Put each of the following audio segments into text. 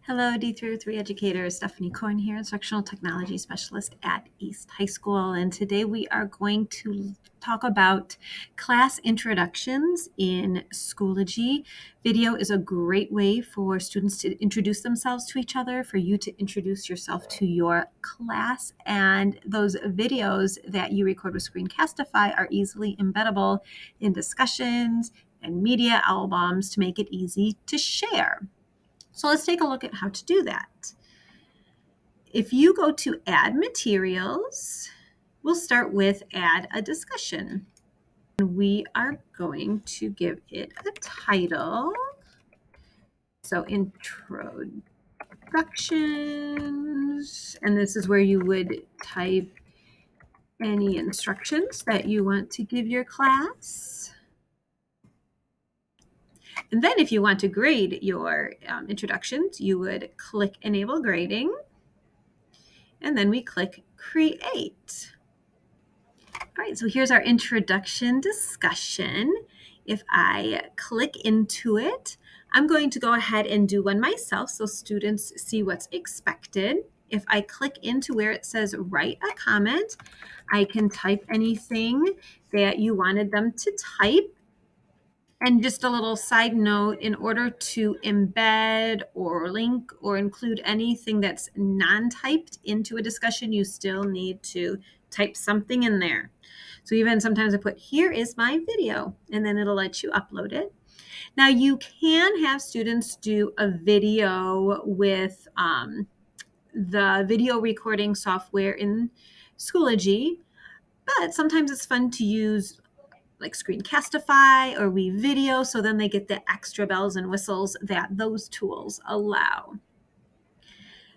Hello, D303 educator. Stephanie Korn here, Instructional Technology Specialist at East High School. And today we are going to talk about class introductions in Schoology. Video is a great way for students to introduce themselves to each other, for you to introduce yourself to your class. And those videos that you record with Screencastify are easily embeddable in discussions and media albums to make it easy to share. So let's take a look at how to do that. If you go to Add Materials, we'll start with Add a Discussion. And we are going to give it a title. So Introductions, and this is where you would type any instructions that you want to give your class. And then if you want to grade your introductions, you would click Enable Grading. And then we click Create. All right, so here's our introduction discussion. If I click into it, I'm going to go ahead and do one myself so students see what's expected. If I click into where it says write a comment, I can type anything that you wanted them to type. And just a little side note, in order to embed or link or include anything that's non-typed into a discussion, you still need to type something in there. So even sometimes I put, here is my video, and then it'll let you upload it. Now you can have students do a video with the video recording software in Schoology, but sometimes it's fun to use like Screencastify or WeVideo, so then they get the extra bells and whistles that those tools allow.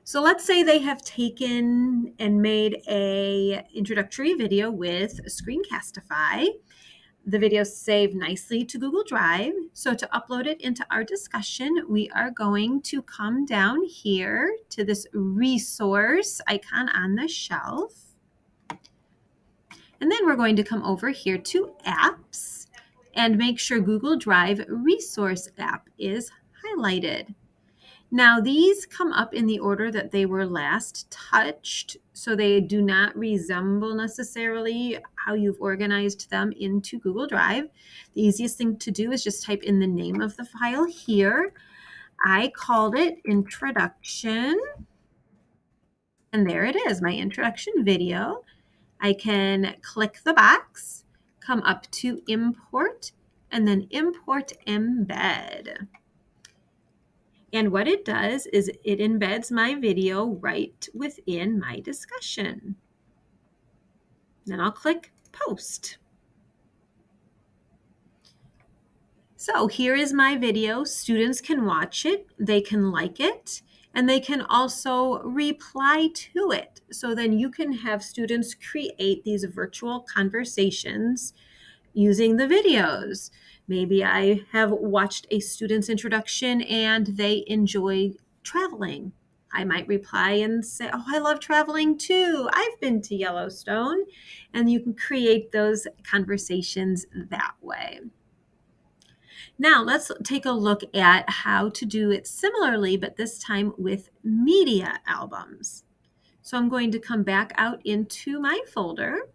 So let's say they have taken and made a introductory video with Screencastify. The videos save nicely to Google Drive. So to upload it into our discussion, we are going to come down here to this resource icon on the shelf. And then we're going to come over here to Apps and make sure Google Drive Resource App is highlighted. Now these come up in the order that they were last touched, so they do not resemble necessarily how you've organized them into Google Drive. The easiest thing to do is just type in the name of the file here. I called it Introduction, and there it is, my introduction video. I can click the box, come up to Import, and then Import Embed. And what it does is it embeds my video right within my discussion. Then I'll click Post. So here is my video. Students can watch it, they can like it, and they can also reply to it. So then you can have students create these virtual conversations using the videos. Maybe I have watched a student's introduction and they enjoy traveling. I might reply and say, oh, I love traveling too. I've been to Yellowstone. And you can create those conversations that way. Now let's take a look at how to do it similarly, but this time with media albums. So I'm going to come back out into my folder.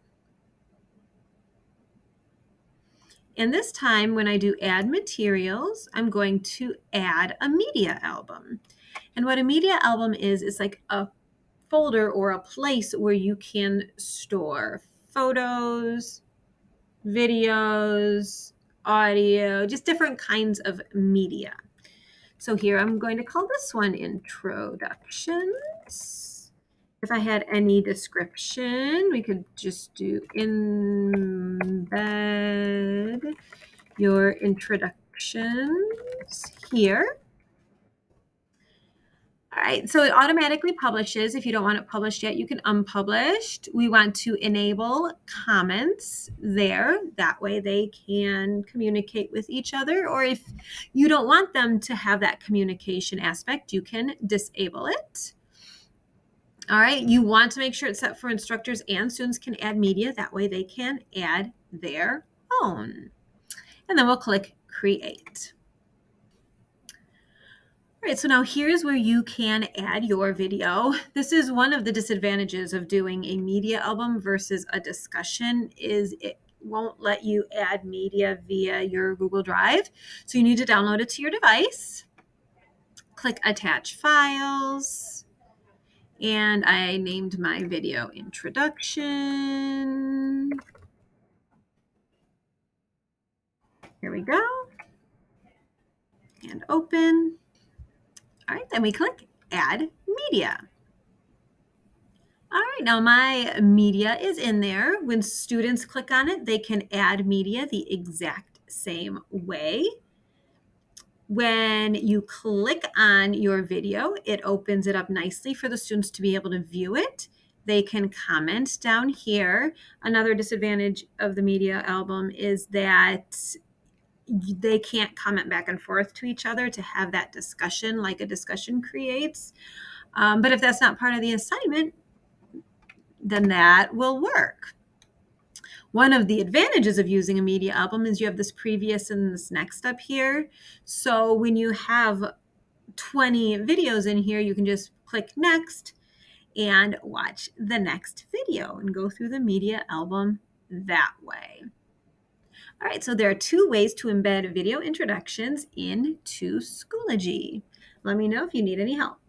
And this time when I do Add Materials, I'm going to add a media album. And what a media album is like a folder or a place where you can store photos, videos, audio, just different kinds of media. So here I'm going to call this one Introductions. If I had any description, we could just do embed your introductions here. All right, so it automatically publishes. If you don't want it published yet, you can unpublished. We want to enable comments there. That way they can communicate with each other. Or if you don't want them to have that communication aspect, you can disable it. All right, you want to make sure it's set for instructors and students can add media. That way they can add their own. And then we'll click Create. All right, so now here's where you can add your video. This is one of the disadvantages of doing a media album versus a discussion is it won't let you add media via your Google Drive. So you need to download it to your device. Click Attach Files. And I named my video Introduction. Here we go. And open. All right, then we click Add Media. All right, now my media is in there. When students click on it, they can add media the exact same way. When you click on your video, it opens it up nicely for the students to be able to view it. They can comment down here. Another disadvantage of the media album is that they can't comment back and forth to each other to have that discussion like a discussion creates. But if that's not part of the assignment, then that will work. One of the advantages of using a media album is you have this previous and this next up here. So when you have 20 videos in here, you can just click next and watch the next video and go through the media album that way. All right, so there are 2 ways to embed video introductions into Schoology. Let me know if you need any help.